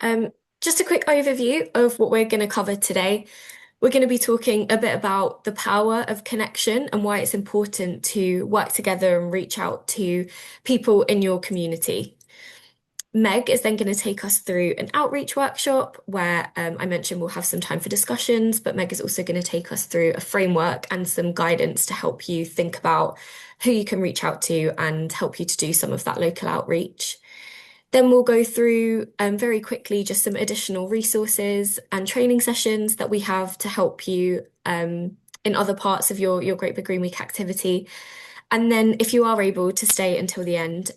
Um, just a quick overview of what we're going to cover today. We're going to be talking a bit about the power of connection and why it's important to work together and reach out to people in your community. Meg is then going to take us through an outreach workshop where I mentioned we'll have some time for discussions, but Meg is also going to take us through a framework and some guidance to help you think about who you can reach out to and help you to do some of that local outreach. Then we'll go through very quickly just some additional resources and training sessions that we have to help you in other parts of your Great Big Green Week activity. And then if you are able to stay until the end,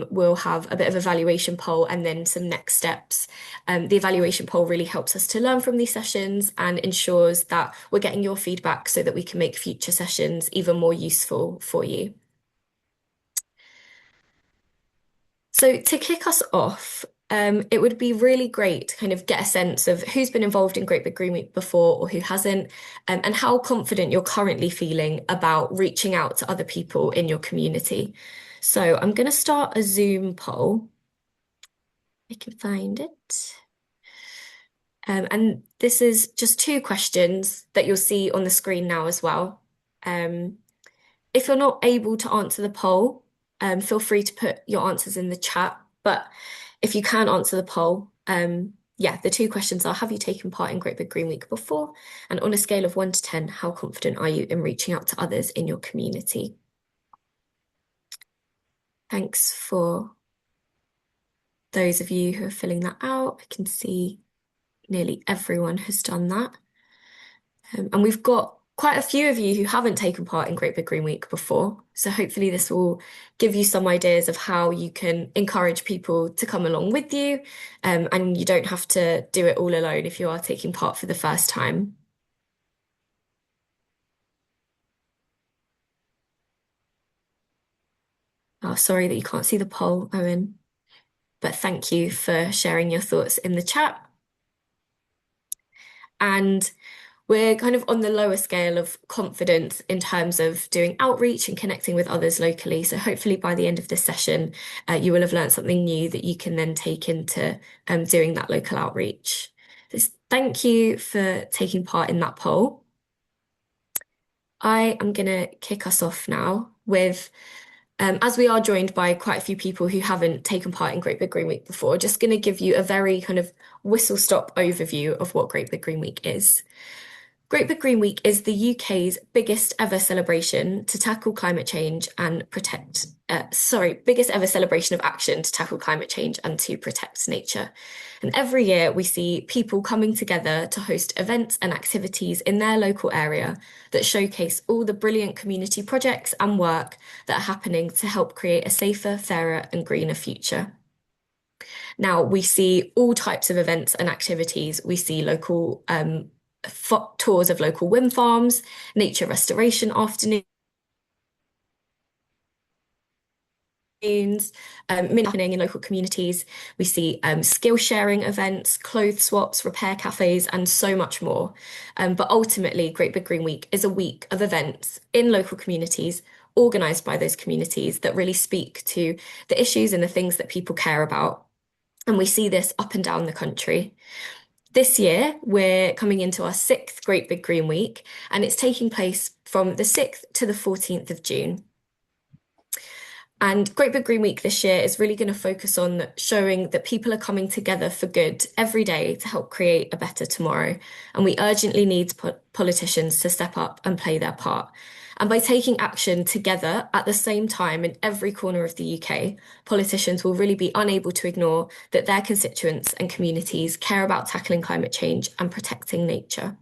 we'll have a bit of evaluation poll and then some next steps. The evaluation poll really helps us to learn from these sessions and ensures that we're getting your feedback so that we can make future sessions even more useful for you. So to kick us off, it would be really great to kind of get a sense of who's been involved in Great Big Green Week before or who hasn't, and how confident you're currently feeling about reaching out to other people in your community. So I'm going to start a Zoom poll. I can find it. And this is just two questions that you'll see on the screen now as well. Um, if you're not able to answer the poll, feel free to put your answers in the chat. But if you can answer the poll, yeah, the two questions are, have you taken part in Great Big Green Week before? And on a scale of 1 to 10, how confident are you in reaching out to others in your community? Thanks for those of you who are filling that out. I can see nearly everyone has done that. And we've got quite a few of you who haven't taken part in Great Big Green Week before. So hopefully this will give you some ideas of how you can encourage people to come along with you. And you don't have to do it all alone if you are taking part for the first time. Oh, sorry that you can't see the poll, Owen, but thank you for sharing your thoughts in the chat. And we're kind of on the lower scale of confidence in terms of doing outreach and connecting with others locally. So hopefully by the end of this session, you will have learned something new that you can then take into doing that local outreach. So thank you for taking part in that poll. I am going to kick us off now with, as we are joined by quite a few people who haven't taken part in Great Big Green Week before, just going to give you a very kind of whistle-stop overview of what Great Big Green Week is. Great Big Green Week is the UK's biggest ever celebration to tackle climate change and biggest ever celebration of action to tackle climate change and to protect nature. And every year we see people coming together to host events and activities in their local area that showcase all the brilliant community projects and work that are happening to help create a safer, fairer and greener future. Now, we see all types of events and activities. We see local tours of local wind farms, nature restoration afternoons, happening in local communities. We see skill sharing events, clothes swaps, repair cafes, and so much more. But ultimately, Great Big Green Week is a week of events in local communities, organised by those communities that really speak to the issues and the things that people care about. And we see this up and down the country. This year, we're coming into our sixth Great Big Green Week, and it's taking place from the 6th to the 14th of June. And Great Big Green Week this year is really going to focus on showing that people are coming together for good every day to help create a better tomorrow. And we urgently need politicians to step up and play their part. And by taking action together at the same time in every corner of the UK, politicians will really be unable to ignore that their constituents and communities care about tackling climate change and protecting nature.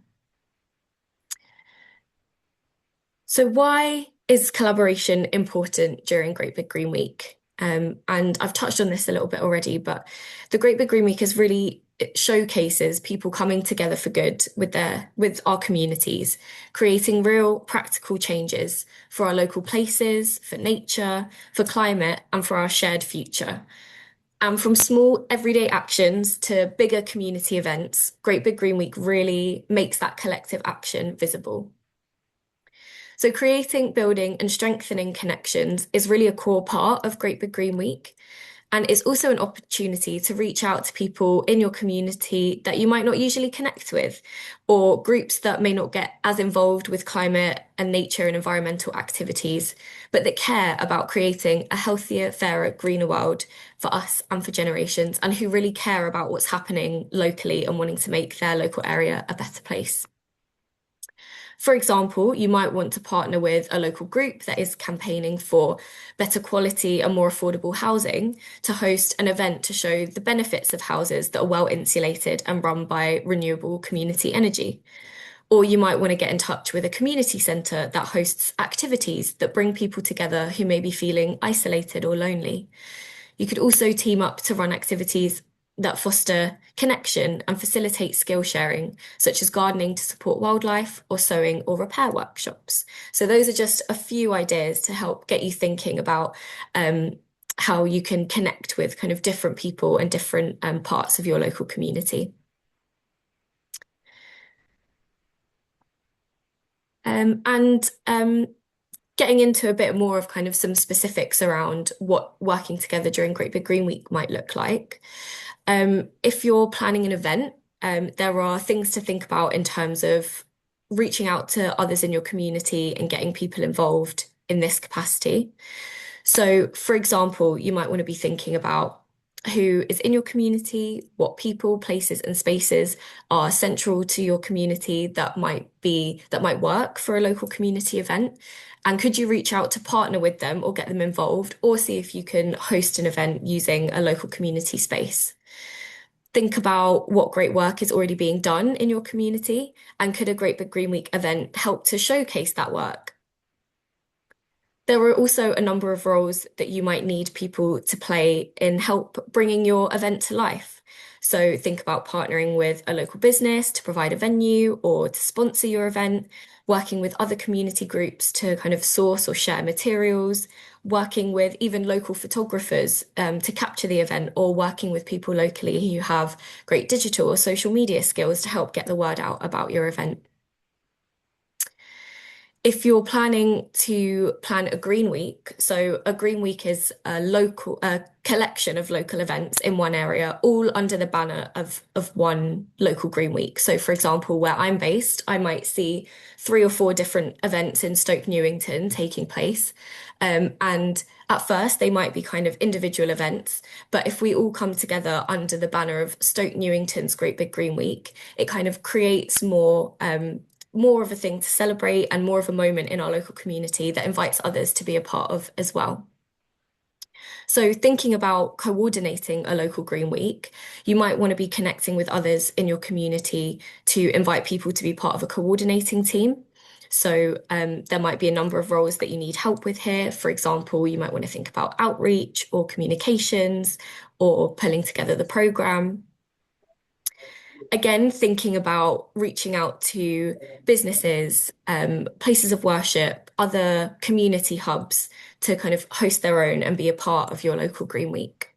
So why is collaboration important during Great Big Green Week? And I've touched on this a little bit already, but the Great Big Green Week is really, it showcases people coming together for good with our communities, creating real practical changes for our local places, for nature, for climate, and for our shared future. And from small everyday actions to bigger community events, Great Big Green Week really makes that collective action visible. So creating, building and strengthening connections is really a core part of Great Big Green Week. And it's also an opportunity to reach out to people in your community that you might not usually connect with, or groups that may not get as involved with climate and nature and environmental activities, but that care about creating a healthier, fairer, greener world for us and for generations, and who really care about what's happening locally and wanting to make their local area a better place. For example, you might want to partner with a local group that is campaigning for better quality and more affordable housing to host an event to show the benefits of houses that are well insulated and run by renewable community energy. Or you might want to get in touch with a community centre that hosts activities that bring people together who may be feeling isolated or lonely. You could also team up to run activities that foster connection and facilitate skill sharing, such as gardening to support wildlife or sewing or repair workshops. So those are just a few ideas to help get you thinking about how you can connect with kind of different people and different parts of your local community. And getting into a bit more of kind of some specifics around what working together during Great Big Green Week might look like. If you're planning an event, there are things to think about in terms of reaching out to others in your community and getting people involved in this capacity. So, for example, you might want to be thinking about who is in your community, what people, places, and spaces are central to your community that might work for a local community event. And could you reach out to partner with them or get them involved, or see if you can host an event using a local community space? Think about what great work is already being done in your community, and could a Great Big Green Week event help to showcase that work? There are also a number of roles that you might need people to play in help bringing your event to life. So think about partnering with a local business to provide a venue or to sponsor your event, working with other community groups to kind of source or share materials, working with even local photographers to capture the event, or working with people locally who have great digital or social media skills to help get the word out about your event. If you're planning to plan a Green Week, so a Green Week is a collection of local events in one area, all under the banner of one local Green Week. So, for example, where I'm based, I might see 3 or 4 different events in Stoke Newington taking place. And at first, they might be kind of individual events, but if we all come together under the banner of Stoke Newington's Great Big Green Week, it kind of creates more of a thing to celebrate and more of a moment in our local community that invites others to be a part of as well. So, thinking about coordinating a local Green Week, you might want to be connecting with others in your community to invite people to be part of a coordinating team. So, there might be a number of roles that you need help with here. For example, you might want to think about outreach or communications or pulling together the program. Again, thinking about reaching out to businesses, places of worship, other community hubs to kind of host their own and be a part of your local Green Week.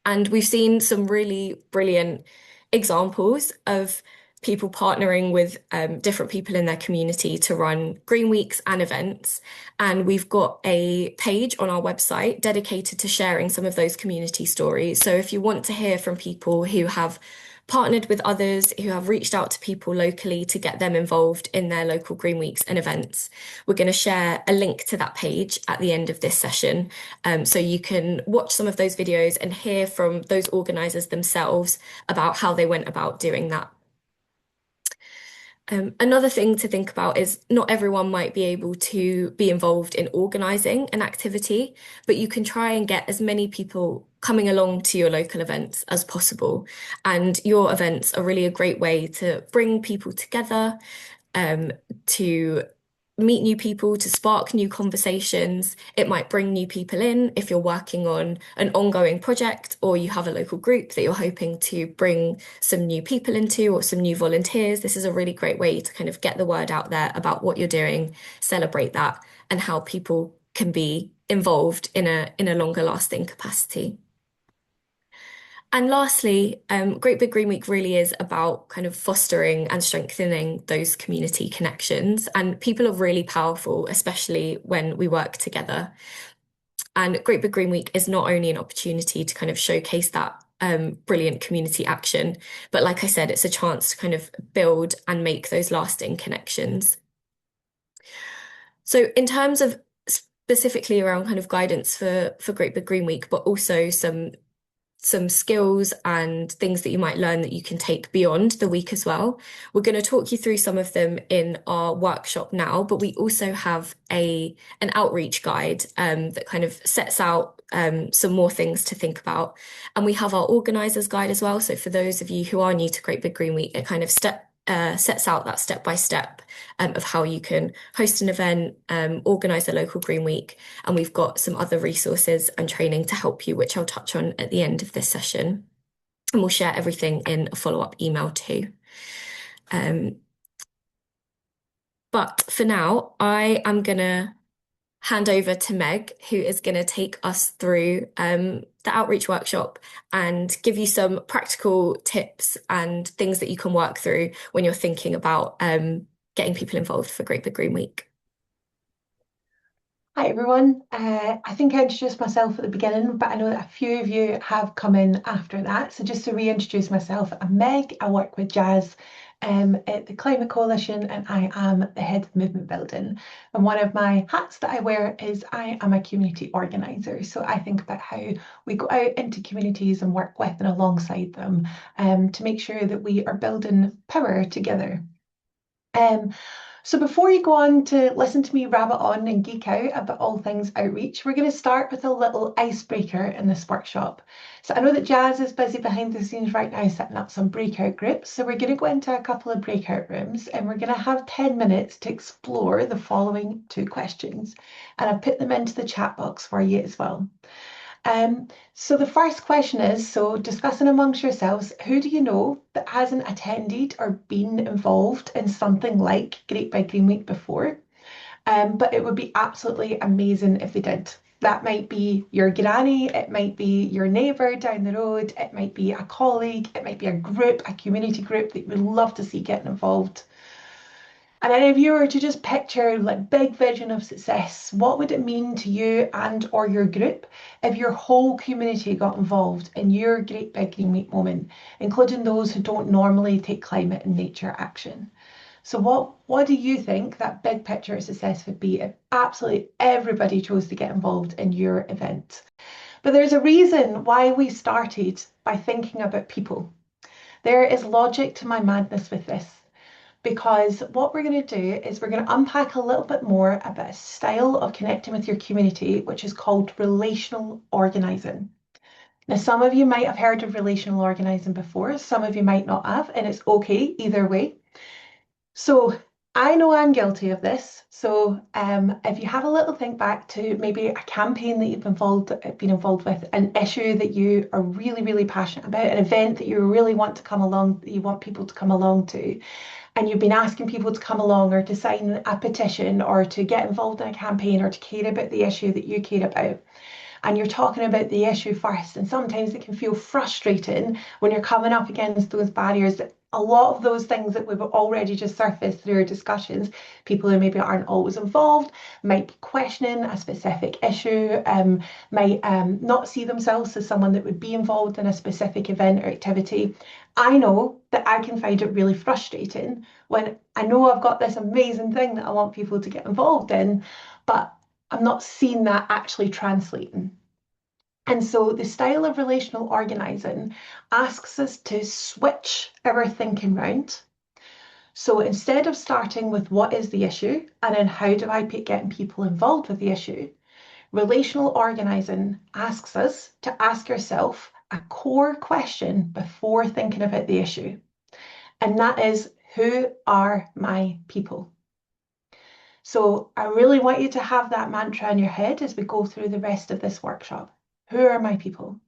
And we've seen some really brilliant examples of people partnering with different people in their community to run Green Weeks and events. And we've got a page on our website dedicated to sharing some of those community stories. So if you want to hear from people who have partnered with others, who have reached out to people locally to get them involved in their local Green Weeks and events, we're going to share a link to that page at the end of this session. So you can watch some of those videos and hear from those organisers themselves about how they went about doing that. Another thing to think about is not everyone might be able to be involved in organising an activity, but you can try and get as many people coming along to your local events as possible. And your events are really a great way to bring people together, to meet new people, to spark new conversations. It might bring new people in if you're working on an ongoing project or you have a local group that you're hoping to bring some new people into or some new volunteers. This is a really great way to kind of get the word out there about what you're doing, celebrate that, and how people can be involved in a longer lasting capacity. And lastly, Great Big Green Week really is about kind of fostering and strengthening those community connections. And people are really powerful, especially when we work together. And Great Big Green Week is not only an opportunity to kind of showcase that brilliant community action, but like I said, it's a chance to kind of build and make those lasting connections. So in terms of specifically around kind of guidance for Great Big Green Week, but also some skills and things that you might learn that you can take beyond the week as well. We're going to talk you through some of them in our workshop now, but we also have an outreach guide that kind of sets out some more things to think about. And we have our organisers guide as well. So for those of you who are new to Great Big Green Week, it kind of sets out that step by step of how you can host an event, organise a local Green Week, and we've got some other resources and training to help you, which I'll touch on at the end of this session. And we'll share everything in a follow-up email too. But for now, I am going to hand over to Meg, who is going to take us through the outreach workshop and give you some practical tips and things that you can work through when you're thinking about getting people involved for Great Big Green Week. Hi everyone. I think I introduced myself at the beginning, but I know that a few of you have come in after that. So just to reintroduce myself, I'm Meg. I work with Jazz at the Climate Coalition, and I am the head of movement building. And one of my hats that I wear is I am a community organizer. So I think about how we go out into communities and work with and alongside them to make sure that we are building power together. So before you go on to listen to me rabbit on and geek out about all things outreach, we're going to start with a little icebreaker in this workshop. So I know that Jazz is busy behind the scenes right now setting up some breakout groups. So we're going to go into a couple of breakout rooms and we're going to have 10 minutes to explore the following 2 questions. And I've put them into the chat box for you as well. So the first question is, so discussing amongst yourselves, who do you know that hasn't attended or been involved in something like Great Big Green Week before? But it would be absolutely amazing if they did. That might be your granny, it might be your neighbour down the road, it might be a colleague, it might be a group, a community group that you would love to see getting involved. And then if you were to just picture like big vision of success, what would it mean to you and or your group if your whole community got involved in your Great Big Green Week moment, including those who don't normally take climate and nature action? So what do you think that big picture of success would be if absolutely everybody chose to get involved in your event? But there's a reason why we started by thinking about people. There is logic to my madness with this, because what we're going to do is we're going to unpack a little bit more about a style of connecting with your community, which is called relational organizing. Now, some of you might have heard of relational organizing before, some of you might not have, and it's okay either way. So I know I'm guilty of this. So if you have a little think back to maybe a campaign that you've been involved with, an issue that you are really, really passionate about, an event that you really want to come along, that you want people to come along to, and you've been asking people to come along or to sign a petition or to get involved in a campaign or to care about the issue that you care about. And you're talking about the issue first. And sometimes it can feel frustrating when you're coming up against those barriers. A lot of those things that we've already just surfaced through our discussions, people who maybe aren't always involved might be questioning a specific issue, might not see themselves as someone that would be involved in a specific event or activity. I know that I can find it really frustrating when I know I've got this amazing thing that I want people to get involved in, but I'm not seeing that actually translating. And so the style of relational organizing asks us to switch our thinking round. So instead of starting with what is the issue and then how do I get people involved with the issue, relational organizing asks us to ask yourself a core question before thinking about the issue. And that is, who are my people? So I really want you to have that mantra in your head as we go through the rest of this workshop. Who are my people?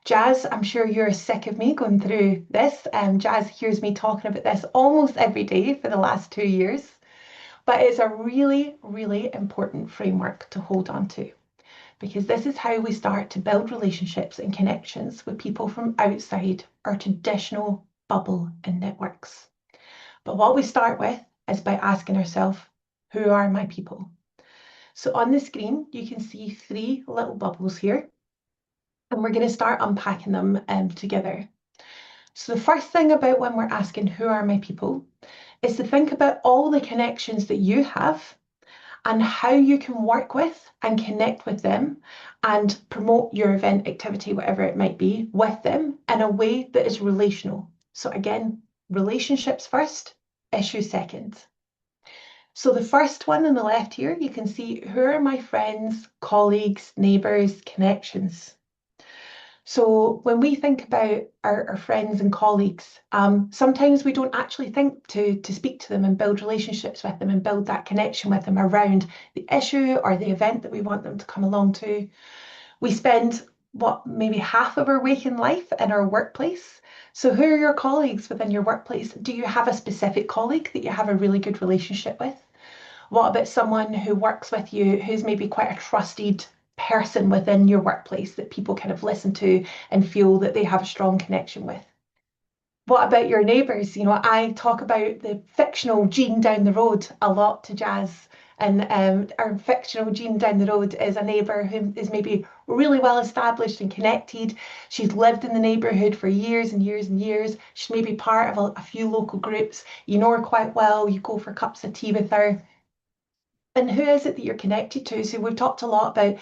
Jazz, I'm sure you're sick of me going through this. Jazz hears me talking about this almost every day for the last 2 years. But it's a really, really important framework to hold on to, because this is how we start to build relationships and connections with people from outside our traditional bubble and networks. But what we start with is by asking ourselves, who are my people? So on the screen, you can see three little bubbles here, and we're going to start unpacking them together. So the first thing about when we're asking who are my people is to think about all the connections that you have and how you can work with and connect with them and promote your event activity, whatever it might be, with them in a way that is relational. So again, relationships first, issue second. So the first one on the left here, you can see who are my friends, colleagues, neighbours, connections. So when we think about our friends and colleagues, sometimes we don't actually think to speak to them and build relationships with them and build that connection with them around the issue or the event that we want them to come along to. We spend maybe half of our waking life in our workplace. So who are your colleagues within your workplace? Do you have a specific colleague that you have a really good relationship with? What about someone who works with you who's maybe quite a trusted person within your workplace that people kind of listen to and feel that they have a strong connection with? What about your neighbours? I talk about the fictional Jean down the road a lot to Jazz. And our fictional Jean down the road is a neighbour who is maybe really well established and connected. She's lived in the neighbourhood for years and years and years. She's maybe part of a few local groups. You know her quite well. You go for cups of tea with her. And who is it that you're connected to? So we've talked a lot about,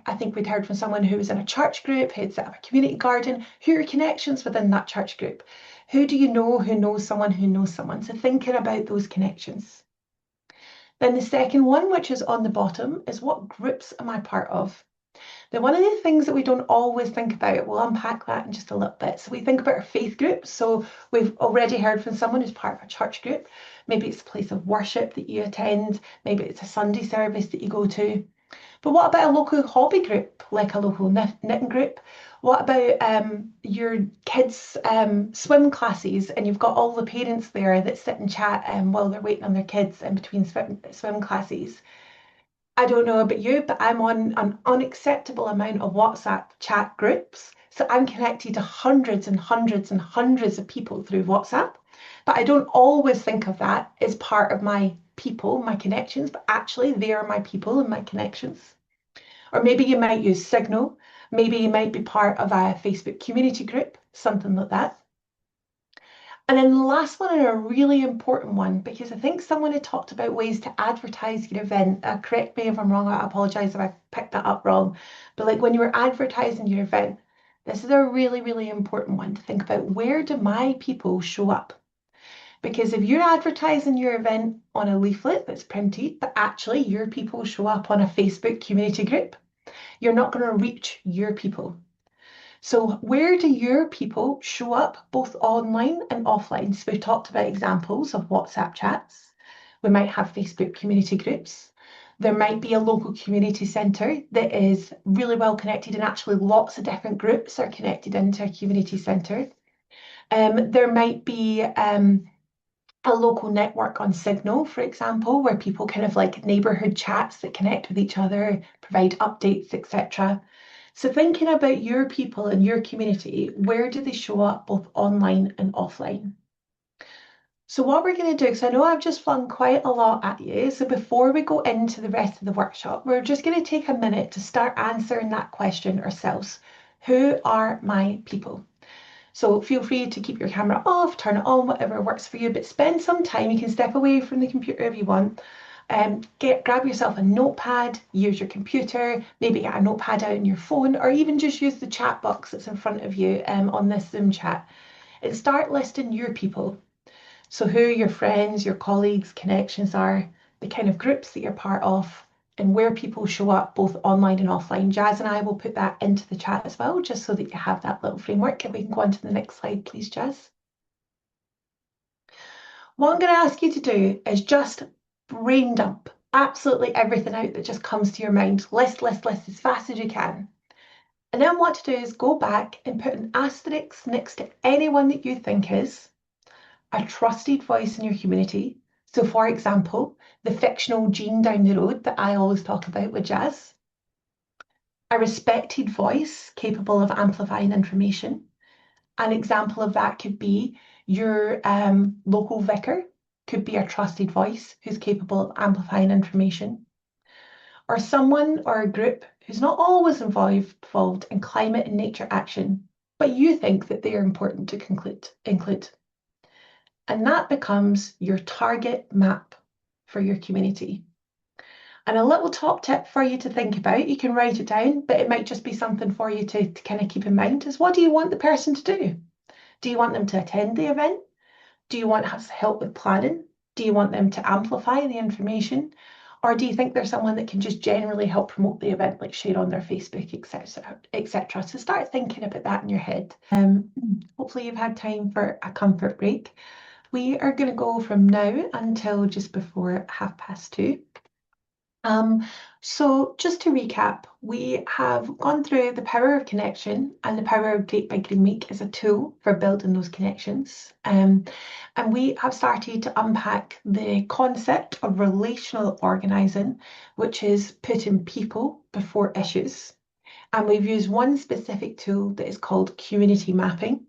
I think we'd heard from someone who was in a church group, who'd set up a community garden. Who are your connections within that church group? Who do you know who knows someone who knows someone? So thinking about those connections. Then the second one, which is on the bottom, is what groups am I part of? Now, one of the things that we don't always think about, we'll unpack that in just a little bit. So we think about our faith groups. So we've already heard from someone who's part of a church group. Maybe it's a place of worship that you attend. Maybe it's a Sunday service that you go to. But what about a local hobby group, like a local knitting group? What about your kids' swim classes, and you've got all the parents there that sit and chat while they're waiting on their kids in between swim classes? I don't know about you, but I'm on an unacceptable amount of WhatsApp chat groups. So I'm connected to hundreds and hundreds and hundreds of people through WhatsApp. But I don't always think of that as part of my people, my connections, but actually they are my people and my connections. Or maybe you might use Signal. Maybe you might be part of a Facebook community group, something like that. And then the last one, and a really important one, because I think someone had talked about ways to advertise your event. Correct me if I'm wrong, I apologize if I picked that up wrong. But like when you were advertising your event, this is a really, really important one to think about. Where do my people show up? Because if you're advertising your event on a leaflet that's printed, but actually your people show up on a Facebook community group, you're not going to reach your people. So where do your people show up both online and offline? So we've talked about examples of WhatsApp chats. We might have Facebook community groups. There might be a local community centre that is really well connected, and actually lots of different groups are connected into a community centre. There might be a local network on Signal, for example, where people kind of like neighbourhood chats that connect with each other, provide updates, etc. So thinking about your people and your community, where do they show up both online and offline? So what we're going to do, because I know I've just flung quite a lot at you, so before we go into the rest of the workshop, we're just going to take a minute to start answering that question ourselves. Who are my people? So feel free to keep your camera off, turn it on, whatever works for you, but spend some time. You can step away from the computer if you want. Grab yourself a notepad, use your computer, maybe get a notepad out on your phone, or even just use the chat box that's in front of you on this Zoom chat, and start listing your people. So who your friends, your colleagues, connections are, the kind of groups that you're part of, and where people show up both online and offline. Jazz and I will put that into the chat as well, just so that you have that little framework. If we can go on to the next slide, please, Jazz. What I'm going to ask you to do is just brain dump absolutely everything out that just comes to your mind. List as fast as you can. And then what to do is go back and put an asterisk next to anyone that you think is a trusted voice in your community. So for example, the fictional Jean down the road that I always talk about with Jazz. A respected voice capable of amplifying information. An example of that could be your local vicar, could be a trusted voice who's capable of amplifying information. or someone or a group who's not always involved in climate and nature action, but you think that they are important to include. And that becomes your target map for your community. And a little top tip for you to think about, you can write it down, but it might just be something for you to kind of keep in mind, is what do you want the person to do? Do you want them to attend the event? Do you want help with planning? Do you want them to amplify the information? Or do you think there's someone that can just generally help promote the event, like share on their Facebook, etc., etc.? So start thinking about that in your head. Hopefully you've had time for a comfort break. We are going to go from now until just before 2:30. So just to recap, we have gone through the power of connection and the power of Great Big Green Week as a tool for building those connections. And we have started to unpack the concept of relational organising, which is putting people before issues. And we've used one specific tool that is called community mapping,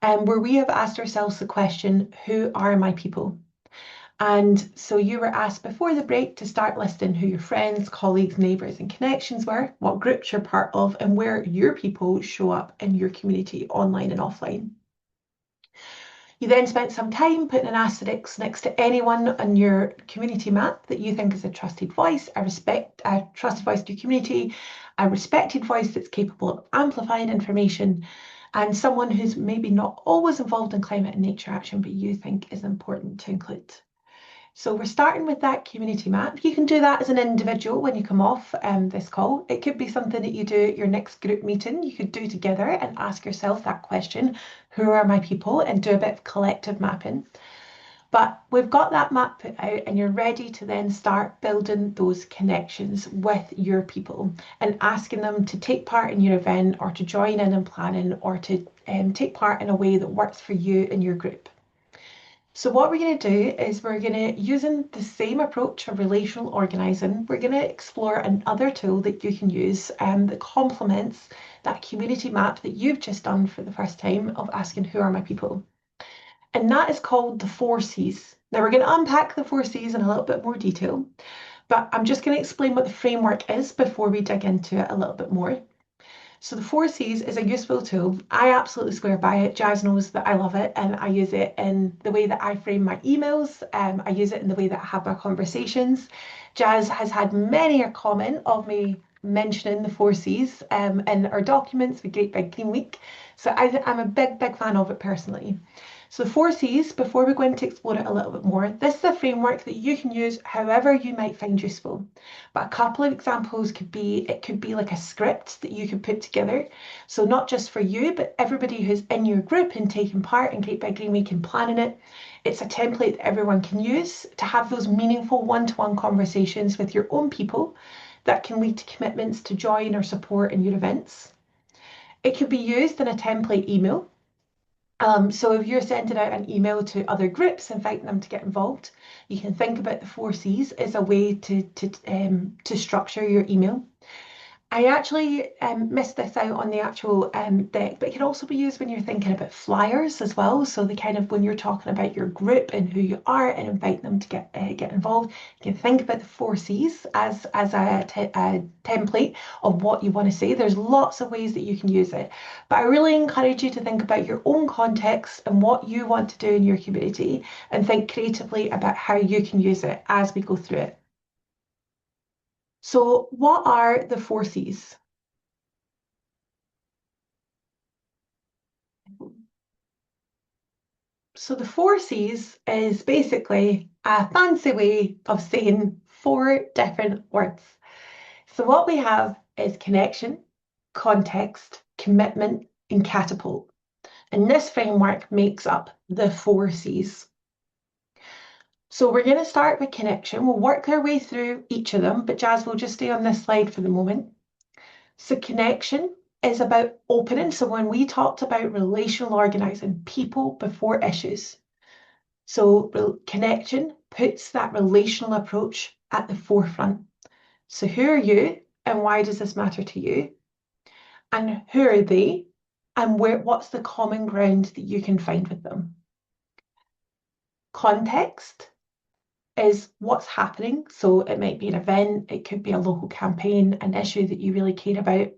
where we have asked ourselves the question, who are my people? And so you were asked before the break to start listing who your friends, colleagues, neighbours, and connections were, what groups you're part of, and where your people show up in your community, online and offline. You then spent some time putting an asterisk next to anyone on your community map that you think is a trusted voice, a trusted voice to your community, a respected voice that's capable of amplifying information, and someone who's maybe not always involved in climate and nature action, but you think is important to include. So we're starting with that community map. You can do that as an individual when you come off this call. It could be something that you do at your next group meeting. You could do together and ask yourself that question, who are my people, and do a bit of collective mapping. But we've got that map put out and you're ready to then start building those connections with your people and asking them to take part in your event or to join in planning or to take part in a way that works for you and your group. So what we're going to do is we're going to, using the same approach of relational organising, we're going to explore another tool that you can use that complements that community map that you've just done for the first time of asking who are my people. And that is called the 4Cs. Now we're going to unpack the 4Cs in a little bit more detail, but I'm just going to explain what the framework is before we dig into it a little bit more. So the 4Cs is a useful tool. I absolutely swear by it. Jazz knows that I love it and I use it in the way that I frame my emails. I use it in the way that I have my conversations. Jazz has had many a comment of me mentioning the 4Cs in our documents for Great Big Green Week. So I'm a big fan of it personally. So the 4Cs, before we go into explore it a little bit more, this is a framework that you can use however you might find useful. But a couple of examples could be, it could be like a script that you could put together. So not just for you, but everybody who's in your group and taking part in Great Big Green Week and planning it. It's a template that everyone can use to have those meaningful one-to-one conversations with your own people that can lead to commitments to join or support in your events. It could be used in a template email. So if you're sending out an email to other groups, inviting them to get involved, you can think about the 4Cs as a way to structure your email. I actually missed this out on the actual deck, but it can also be used when you're thinking about flyers as well. So the kind of when you're talking about your group and who you are and invite them to get involved, you can think about the 4Cs as a template of what you want to say. There's lots of ways that you can use it, but I really encourage you to think about your own context and what you want to do in your community and think creatively about how you can use it as we go through it. So what are the 4Cs? So the 4Cs is basically a fancy way of saying 4 different words. So what we have is connection, context, commitment, and catapult. And this framework makes up the 4Cs. So we're going to start with connection. We'll work our way through each of them, but Jazz will just stay on this slide for the moment. So connection is about opening. So when we talked about relational organising, people before issues. So connection puts that relational approach at the forefront. So who are you and why does this matter to you? And who are they? And what's the common ground that you can find with them? Context is what's happening. So it might be an event, it could be a local campaign, an issue that you really care about.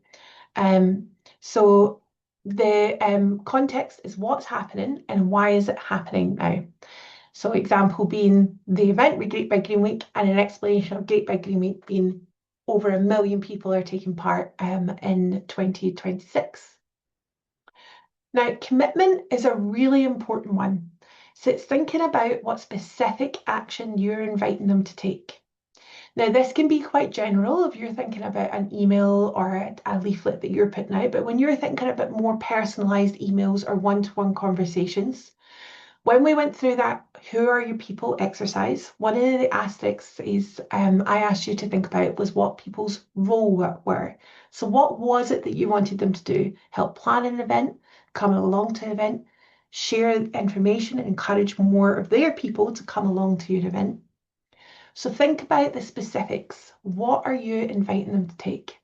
So the context is what's happening and why is it happening now. So example being the event with Great Big Green Week, and an explanation of Great Big Green Week being over 1 million people are taking part in 2026. Now, commitment is a really important one. So it's thinking about what specific action you're inviting them to take. Now, this can be quite general if you're thinking about an email or a leaflet that you're putting out, but when you're thinking about more personalised emails or one-to-one conversations, when we went through that who are your people exercise, one of the aspects is I asked you to think about was what people's role were. So what was it that you wanted them to do? Help plan an event, come along to an event, share information, encourage more of their people to come along to your event. So think about the specifics. What are you inviting them to take?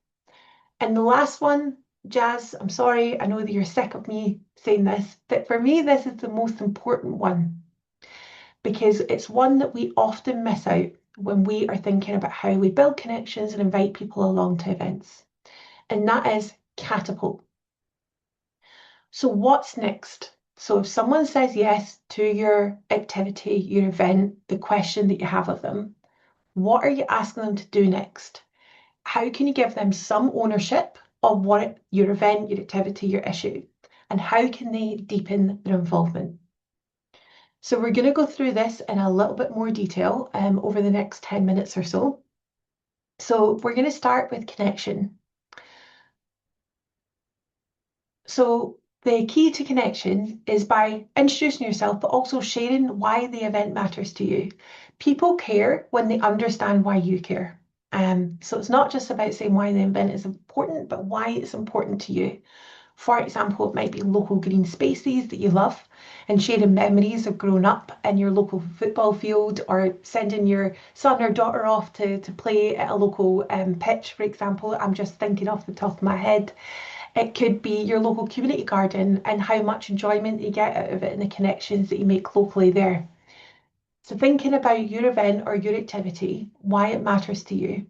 And the last one, Jazz, I'm sorry, I know that you're sick of me saying this, but for me, this is the most important one because it's one that we often miss out when we are thinking about how we build connections and invite people along to events. And that is catapult. So what's next? So if someone says yes to your activity, your event, the question that you have of them, what are you asking them to do next? How can you give them some ownership of what your event, your activity, your issue, and how can they deepen their involvement? So we're going to go through this in a little bit more detail over the next 10 minutes or so. So we're going to start with connection. So the key to connection is by introducing yourself, but also sharing why the event matters to you. People care when they understand why you care. So it's not just about saying why the event is important, but why it's important to you. For example, it might be local green spaces that you love and sharing memories of growing up in your local football field or sending your son or daughter off to play at a local pitch, for example. I'm just thinking off the top of my head. It could be your local community garden and how much enjoyment you get out of it and the connections that you make locally there. So thinking about your event or your activity, why it matters to you.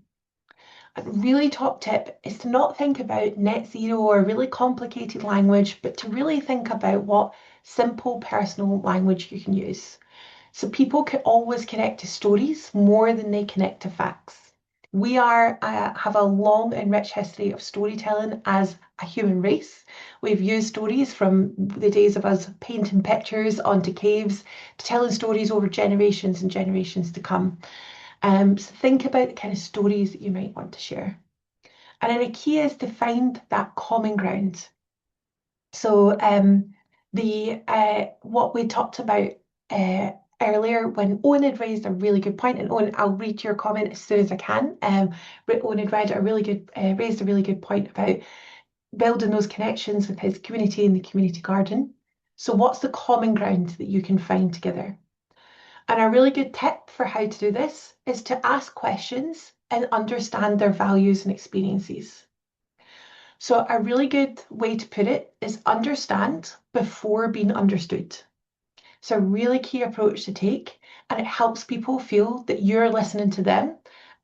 A really top tip is to not think about net zero or really complicated language, but to really think about what simple personal language you can use. So people can always connect to stories more than they connect to facts. We have a long and rich history of storytelling as a human race. We've used stories from the days of us painting pictures onto caves to telling stories over generations and generations to come. So think about the kind of stories that you might want to share. And then the key is to find that common ground. So the what we talked about earlier when Owen had raised a really good point, and Owen, I'll read your comment as soon as I can. Owen had raised a really good point about building those connections with his community in the community garden. So what's the common ground that you can find together? And a really good tip for how to do this is to ask questions and understand their values and experiences. So a really good way to put it is understand before being understood. It's a really key approach to take, and it helps people feel that you're listening to them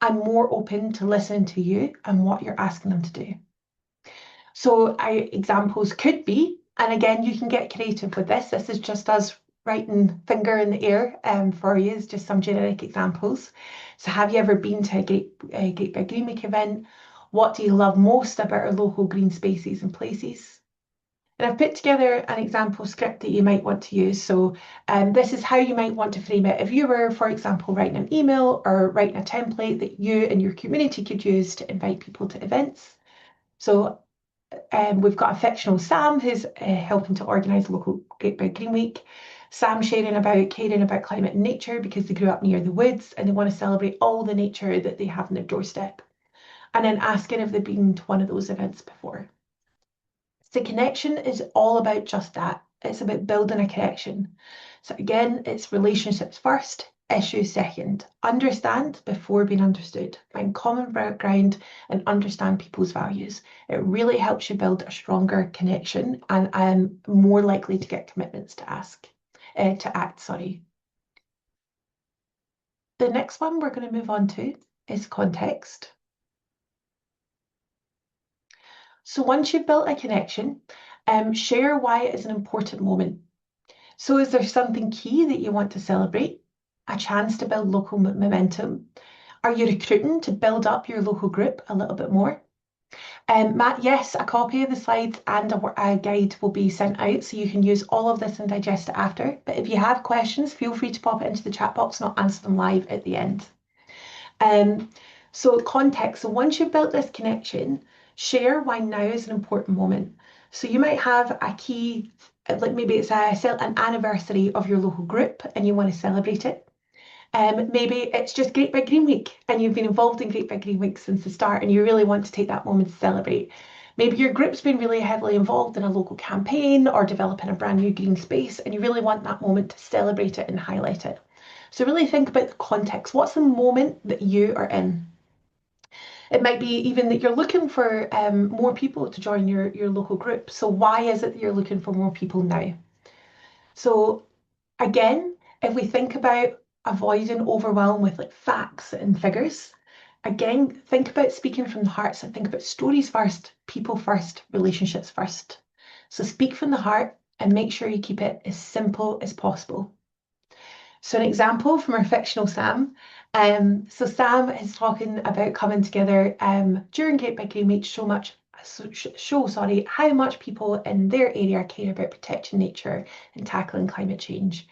and more open to listening to you and what you're asking them to do. So examples could be, and again, you can get creative with this. This is just us writing finger in the air for you, is just some generic examples. So have you ever been to a Great Big Green Week event? What do you love most about our local green spaces and places? And I've put together an example script that you might want to use. So this is how you might want to frame it. If you were, for example, writing an email or writing a template that you and your community could use to invite people to events. So we've got a fictional Sam who's helping to organise local Great Big Green Week. Sam caring about climate and nature because they grew up near the woods and they want to celebrate all the nature that they have on their doorstep. And then asking if they've been to one of those events before. The connection is all about just that. It's about building a connection. So again, it's relationships first, issues second. Understand before being understood. Find common ground and understand people's values. It really helps you build a stronger connection and I'm more likely to get commitments to act, sorry. the next one we're going to move on to is context. So once you've built a connection, share why it is an important moment. So is there something key that you want to celebrate? A chance to build local momentum? Are you recruiting to build up your local group a little bit more? Matt, yes, a copy of the slides and a guide will be sent out so you can use all of this and digest it after. But if you have questions, feel free to pop it into the chat box and I'll answer them live at the end. So context, so once you've built this connection, share why now is an important moment. So you might have a key, like maybe it's an anniversary of your local group and you want to celebrate it. Maybe it's just Great Big Green Week and you've been involved in Great Big Green Week since the start and you really want to take that moment to celebrate. Maybe your group's been really heavily involved in a local campaign or developing a brand new green space and you really want that moment to celebrate it and highlight it. So really think about the context. What's the moment that you are in? It might be even that you're looking for more people to join your local group. So why is it that you're looking for more people now? So again, if we think about avoiding overwhelm with like facts and figures, again, think about speaking from the heart. So think about stories first, people first, relationships first. So speak from the heart and make sure you keep it as simple as possible. So an example from our fictional Sam. So Sam is talking about coming together during Great Big Green Week to show how much people in their area care about protecting nature and tackling climate change.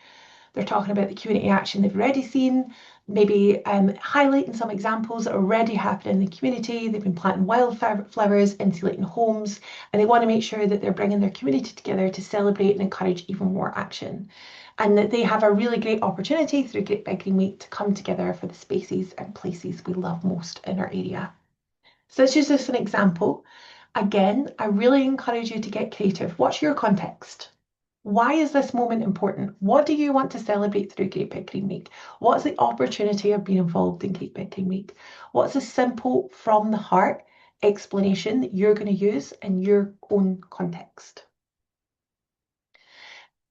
They're talking about the community action they've already seen, maybe highlighting some examples that are already happening in the community. They've been planting wildflowers, insulating homes, and they want to make sure that they're bringing their community together to celebrate and encourage even more action. And that they have a really great opportunity through Great Big Green Week to come together for the spaces and places we love most in our area. So this is just an example. Again, I really encourage you to get creative. What's your context? Why is this moment important? What do you want to celebrate through Great Big Green Week? What's the opportunity of being involved in Great Big Green Week? What's a simple, from the heart explanation that you're going to use in your own context?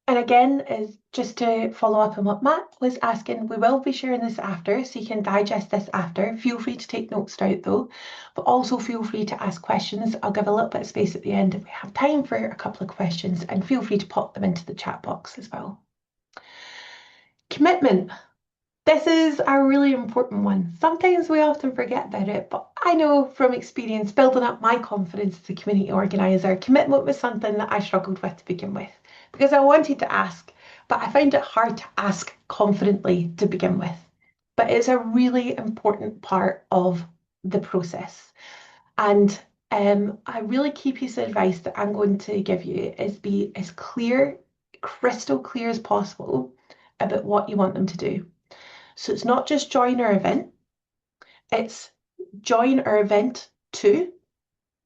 And again, is just to follow up on what Matt was asking, we will be sharing this after, so you can digest this after. Feel free to take notes out though, but also feel free to ask questions. I'll give a little bit of space at the end if we have time for a couple of questions, and feel free to pop them into the chat box as well. Commitment. This is a really important one. Sometimes we often forget about it, but I know from experience, building up my confidence as a community organiser, commitment was something that I struggled with to begin with because I wanted to ask, but I found it hard to ask confidently to begin with. But it's a really important part of the process. And a really key piece of advice that I'm going to give you is be as clear, crystal clear as possible about what you want them to do. So it's not just join our event, it's join our event to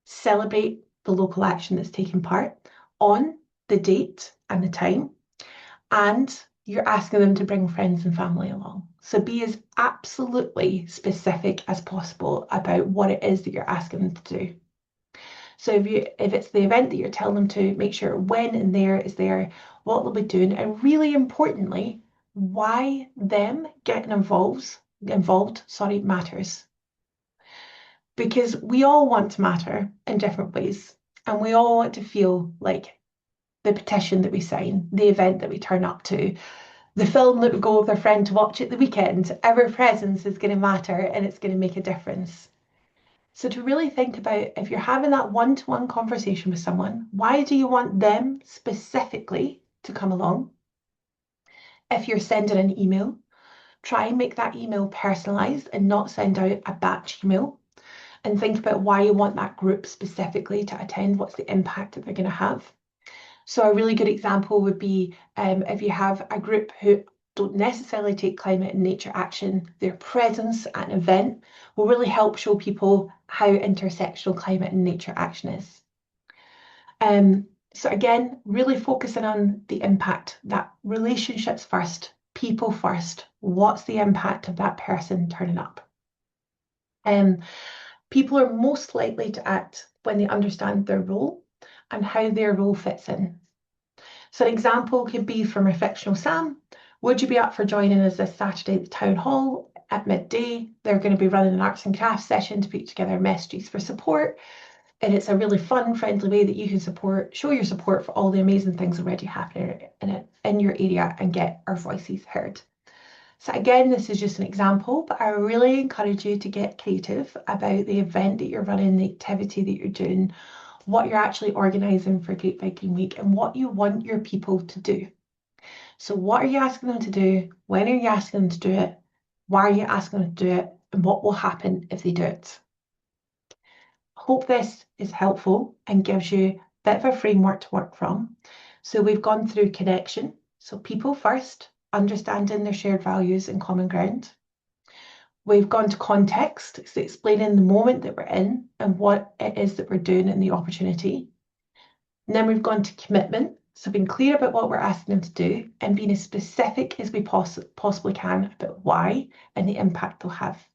celebrate the local action that's taking part on the date and the time, and you're asking them to bring friends and family along. So be as absolutely specific as possible about what it is that you're asking them to do. So if it's the event that you're telling them to, make sure when and there is there, what they'll be doing, and really importantly, why them getting involved matters. Because we all want to matter in different ways, and we all want to feel like the petition that we sign, the event that we turn up to, the film that we go with our friend to watch at the weekend, our presence is going to matter and it's going to make a difference. So to really think about, if you're having that one-to-one conversation with someone, why do you want them specifically to come along? If you're sending an email, try and make that email personalized and not send out a batch email. And think about why you want that group specifically to attend, what's the impact that they're going to have. So a really good example would be if you have a group who don't necessarily take climate and nature action, their presence at an event will really help show people how intersectional climate and nature action is. So again, really focusing on the impact, that relationships first, people first, what's the impact of that person turning up? People are most likely to act when they understand their role and how their role fits in. So an example could be from our fictional Sam. Would you be up for joining us this Saturday at the town hall? at midday, they're going to be running an arts and crafts session to put together messages for support. And it's a really fun, friendly way that you can show your support for all the amazing things already happening in your area and get our voices heard. So again, this is just an example, but I really encourage you to get creative about the event that you're running, the activity that you're doing, what you're actually organising for Great Viking Week, and what you want your people to do. So what are you asking them to do? When are you asking them to do it? Why are you asking them to do it? And what will happen if they do it? Hope this is helpful and gives you a bit of a framework to work from. So we've gone through connection. So people first, understanding their shared values and common ground. We've gone to context, so explaining the moment that we're in and what it is that we're doing and the opportunity. And then we've gone to commitment, so being clear about what we're asking them to do and being as specific as we possibly can about why and the impact they'll have.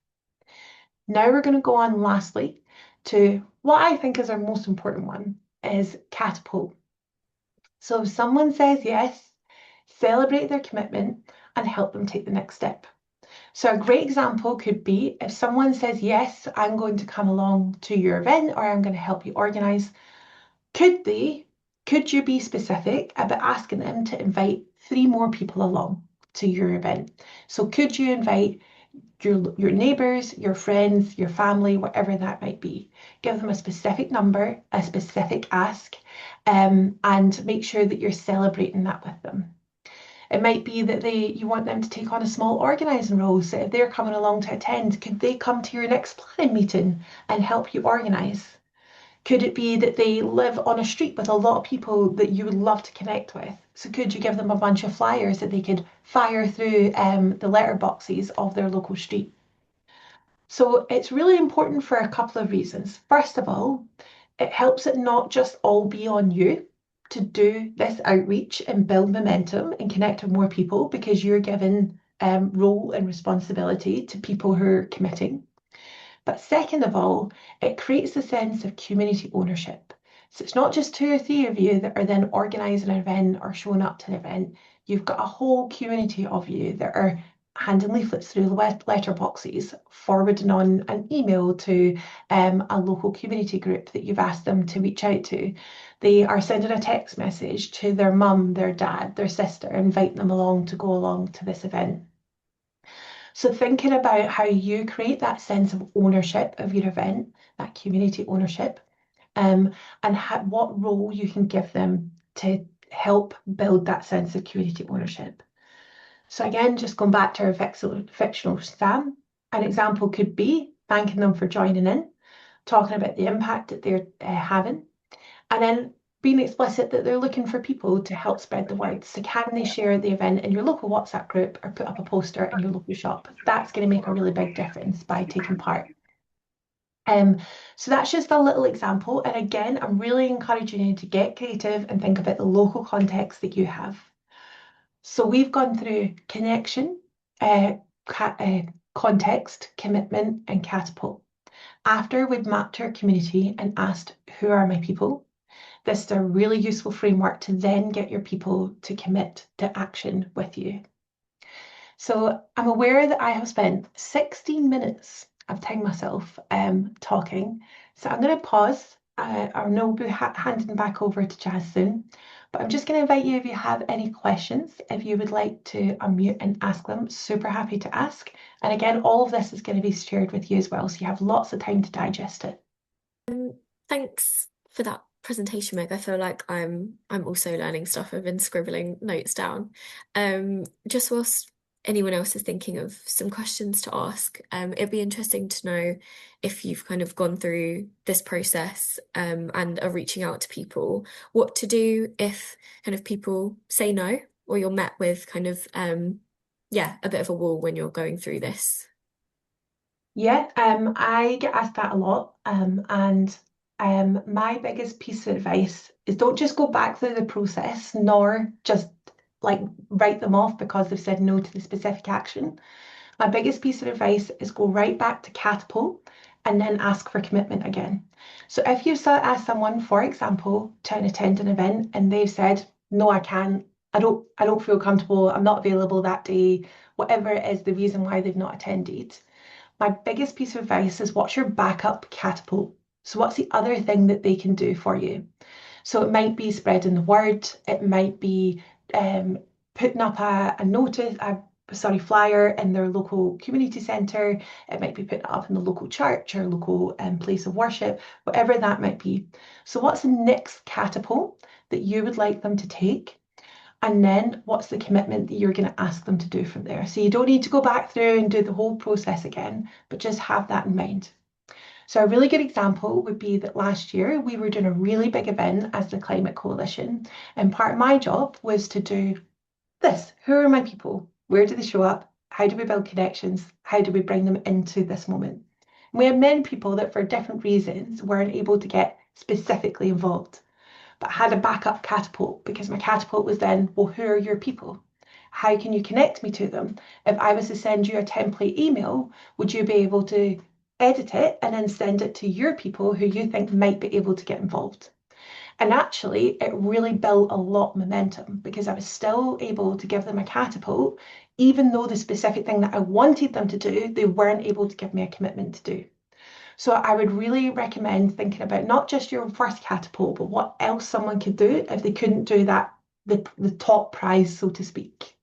Now we're going to go on lastly to what I think is our most important one, is catapult. So if someone says yes, celebrate their commitment and help them take the next step. So a great example could be if someone says, yes, I'm going to come along to your event or I'm going to help you organise, could you be specific about asking them to invite 3 more people along to your event? So could you invite your neighbours, your friends, your family, whatever that might be? Give them a specific number, a specific ask, and make sure that you're celebrating that with them. It might be that you want them to take on a small organising role. So if they're coming along to attend, could they come to your next planning meeting and help you organise? Could it be that they live on a street with a lot of people that you would love to connect with? So could you give them a bunch of flyers that they could fire through the letter boxes of their local street? So it's really important for a couple of reasons. First of all, it helps it not just all be on you to do this outreach and build momentum and connect with more people, because you're given role and responsibility to people who are committing. But second of all, it creates a sense of community ownership. So it's not just 2 or 3 of you that are then organising an event or showing up to the event. You've got a whole community of you that are handing leaflets through the letterboxes, forwarding on an email to a local community group that you've asked them to reach out to. They are sending a text message to their mum, their dad, their sister, inviting them along to go along to this event. So thinking about how you create that sense of ownership of your event, that community ownership, and what role you can give them to help build that sense of community ownership. So again, just going back to our fictional Sam, an example could be thanking them for joining in, talking about the impact that they're having, and then being explicit that they're looking for people to help spread the word. So can they share the event in your local WhatsApp group or put up a poster in your local shop? That's going to make a really big difference by taking part. So that's just a little example. And again, I'm really encouraging you to get creative and think about the local context that you have. So we've gone through connection, context, commitment, and catapult. After we've mapped our community and asked, who are my people? This is a really useful framework to then get your people to commit to action with you. So I'm aware that I have spent 16 minutes of time myself talking. So I'm going to pause. I will be handing back over to Jazz soon. But I'm just going to invite you, if you have any questions, if you would like to unmute and ask them, super happy to ask. And again, all of this is going to be shared with you as well, so you have lots of time to digest it. Thanks for that presentation, Meg. I feel like I'm also learning stuff. I've been scribbling notes down. Just whilst anyone else is thinking of some questions to ask, it'd be interesting to know if you've kind of gone through this process and are reaching out to people, what to do if kind of people say no, or you're met with kind of a bit of a wall when you're going through this. Yeah, I get asked that a lot, and my biggest piece of advice is don't just go back through the process, nor just like write them off because they've said no to the specific action. My biggest piece of advice is go right back to catapult and then ask for commitment again. So if you ask someone, for example, to attend an event and they've said, no, I can't, I don't feel comfortable, I'm not available that day, whatever it is the reason why they've not attended. My biggest piece of advice is what's your backup catapult? So what's the other thing that they can do for you? So it might be spreading the word, it might be um, putting up a notice, flyer in their local community centre, it might be putting it up in the local church or local place of worship, whatever that might be. So what's the next catapult that you would like them to take? And then what's the commitment that you're going to ask them to do from there? So you don't need to go back through and do the whole process again, but just have that in mind. So a really good example would be that last year we were doing a really big event as the Climate Coalition, and part of my job was to do this. Who are my people? Where do they show up? How do we build connections? How do we bring them into this moment? And we had many people that for different reasons weren't able to get specifically involved, but I had a backup catapult because my catapult was then, well, who are your people? How can you connect me to them? If I was to send you a template email, would you be able to edit it and then send it to your people who you think might be able to get involved? And actually, it really built a lot of momentum because I was still able to give them a catapult, even though the specific thing that I wanted them to do, they weren't able to give me a commitment to do. So I would really recommend thinking about not just your first catapult, but what else someone could do if they couldn't do that, the top prize, so to speak.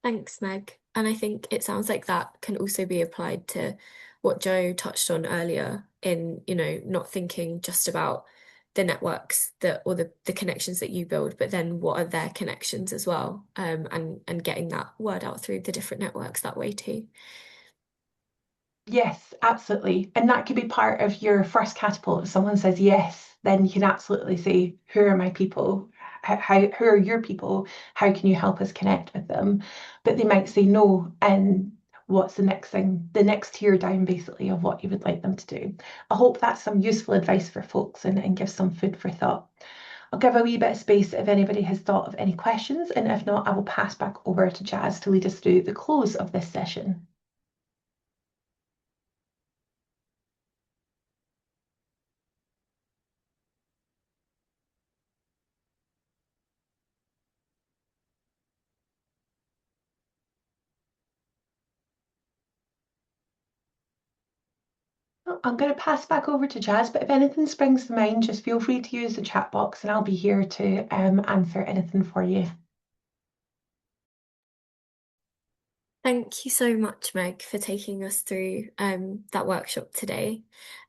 Thanks, Meg. And I think it sounds like that can also be applied to what Joe touched on earlier in, not thinking just about the networks that or the connections that you build, but then what are their connections as well, and getting that word out through the different networks that way too. Yes, absolutely. And that could be part of your first catapult. If someone says yes, then you can absolutely say, who are my people? Who are your people? How can you help us connect with them? But they might say no. And what's the next thing, the next tier down, basically, of what you would like them to do? I hope that's some useful advice for folks and give some food for thought. I'll give a wee bit of space if anybody has thought of any questions. And if not, I will pass back over to Jazz to lead us through the close of this session. I'm going to pass back over to Jazz, but if anything springs to mind, just feel free to use the chat box and I'll be here to answer anything for you. Thank you so much, Meg, for taking us through that workshop today.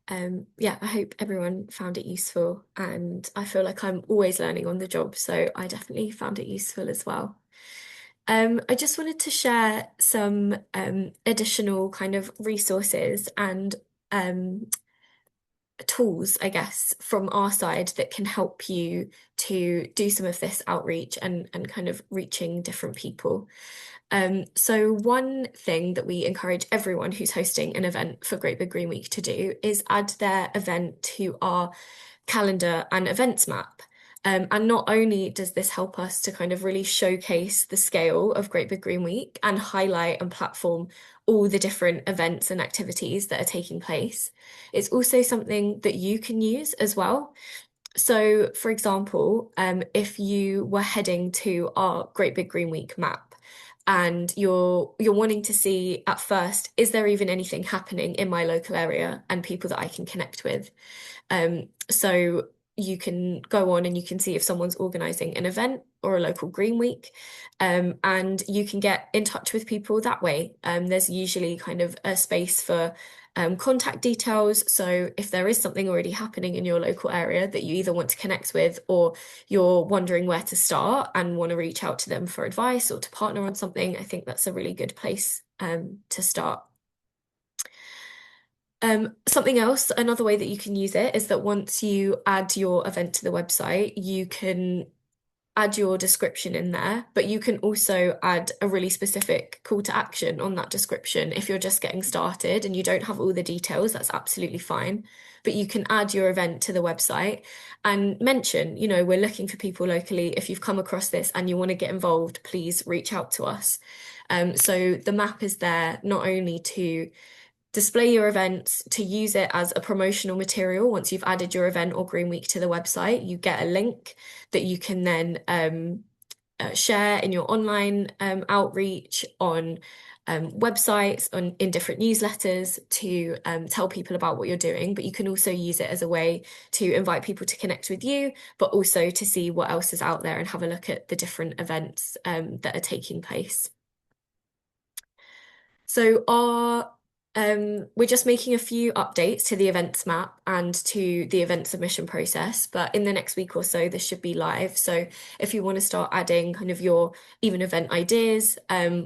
Yeah, I hope everyone found it useful, and I feel like I'm always learning on the job, so I definitely found it useful as well. I just wanted to share some additional kind of resources and um, tools, I guess, from our side that can help you to do some of this outreach and kind of reaching different people. So one thing that we encourage everyone who's hosting an event for Great Big Green Week to do is add their event to our calendar and events map. And not only does this help us to kind of really showcase the scale of Great Big Green Week and highlight and platform all the different events and activities that are taking place, it's also something that you can use as well. So, for example, if you were heading to our Great Big Green Week map and you're wanting to see at first, is there even anything happening in my local area and people that I can connect with? So you can go on and you can see if someone's organizing an event or a local Green Week, and you can get in touch with people that way. There's usually kind of a space for contact details. So if there is something already happening in your local area that you either want to connect with or you're wondering where to start and want to reach out to them for advice or to partner on something, I think that's a really good place to start. Something else, another way that you can use it is that once you add your event to the website, you can add your description in there, but you can also add a really specific call to action on that description. If you're just getting started and you don't have all the details, that's absolutely fine. But you can add your event to the website and mention, we're looking for people locally. If you've come across this and you want to get involved, please reach out to us. So the map is there not only to display your events, to use it as a promotional material. Once you've added your event or Green Week to the website, you get a link that you can then share in your online outreach on websites, in different newsletters to tell people about what you're doing. But you can also use it as a way to invite people to connect with you, but also to see what else is out there and have a look at the different events that are taking place. So we're just making a few updates to the events map and to the event submission process, but in the next week or so, this should be live. So if you want to start adding kind of your even event ideas,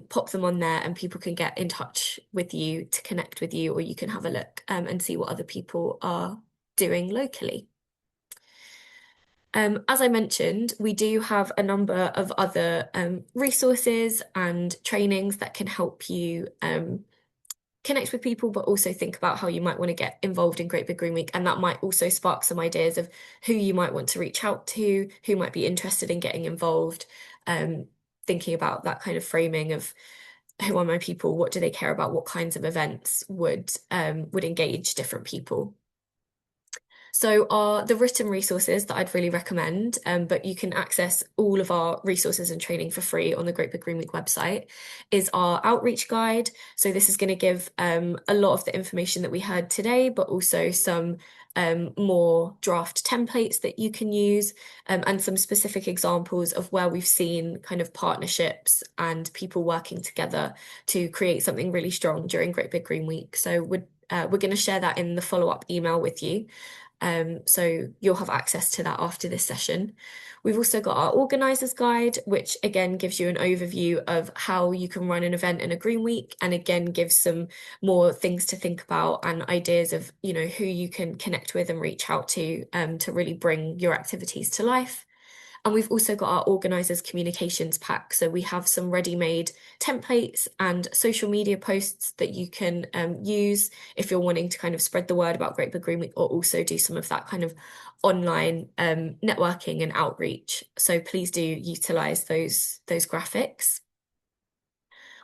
pop them on there and people can get in touch with you to connect with you, or you can have a look and see what other people are doing locally. As I mentioned, we do have a number of other resources and trainings that can help you connect with people, but also think about how you might want to get involved in Great Big Green Week. And that might also spark some ideas of who you might want to reach out to, who might be interested in getting involved, thinking about that kind of framing of who are my people, what do they care about, what kinds of events would engage different people. So are the written resources that I'd really recommend, but you can access all of our resources and training for free on the Great Big Green Week website, is our outreach guide. So this is going to give a lot of the information that we heard today, but also some more draft templates that you can use, and some specific examples of where we've seen kind of partnerships and people working together to create something really strong during Great Big Green Week. So we're going to share that in the follow-up email with you. So you'll have access to that after this session. We've also got our organizers guide, which again gives you an overview of how you can run an event in a Green Week, and again gives some more things to think about and ideas of, you know, who you can connect with and reach out to really bring your activities to life. And we've also got our organisers communications pack. So we have some ready-made templates and social media posts that you can use if you're wanting to kind of spread the word about Great Big Green Week, or also do some of that kind of online networking and outreach. So please do utilise those graphics.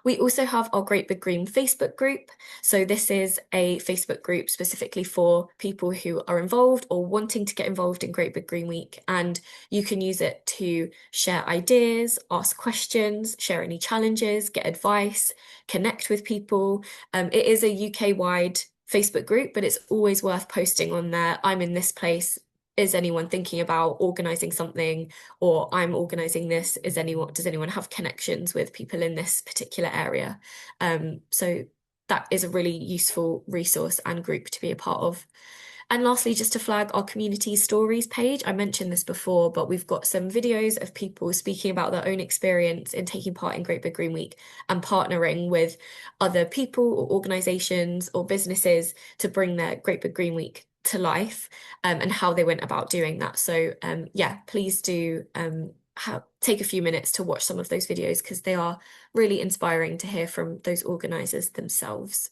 We also have our Great Big Green Facebook group. So this is a Facebook group specifically for people who are involved or wanting to get involved in Great Big Green Week. And you can use it to share ideas, ask questions, share any challenges, get advice, connect with people. It is a UK-wide Facebook group, but it's always worth posting on there. I'm in this place. Is anyone thinking about organising something, or I'm organising this? Does anyone have connections with people in this particular area? So that is a really useful resource and group to be a part of. And lastly, just to flag our community stories page. I mentioned this before, but we've got some videos of people speaking about their own experience in taking part in Great Big Green Week and partnering with other people or organisations or businesses to bring their Great Big Green Week to life, and how they went about doing that. So yeah, please do take a few minutes to watch some of those videos, because they are really inspiring to hear from those organisers themselves.